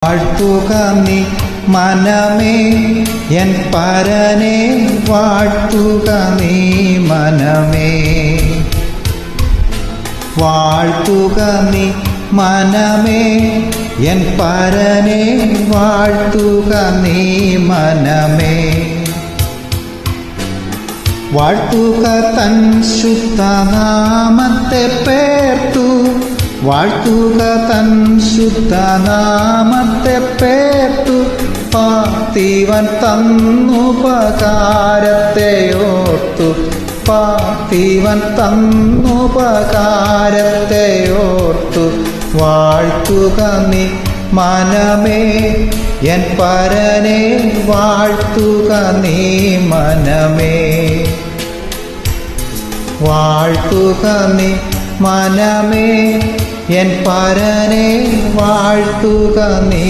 വാഴ്ത്തുക നീ മനമേ എൻ പരനെ വാഴ്ത്തുക നീ മനമേ വാഴ്ത്തുക നീ മനമേ എൻ പരനെ വാഴ്ത്തുക നീ മനമേ വാഴ്ത്തുക തൻ ശുദ്ധനാമത്തെ പേർത്തു വാഴ്ത്തുക തൻ ശുദ്ധനാമത്തെ പേർത്തു പാർത്ഥിവൻ തന്നുപകാരത്തെ ഓർത്തു പാർത്ഥിവൻ തന്നുപകാരത്തെ ഓർത്തു വാഴ്ത്തുക നീ മനമേ എൻ പരനെ വാഴ്ത്തുക നീ മനമേ വാഴ്ത്തുക നീ മനമേ എൻ പരനെ വാഴ്ത്തുക നീ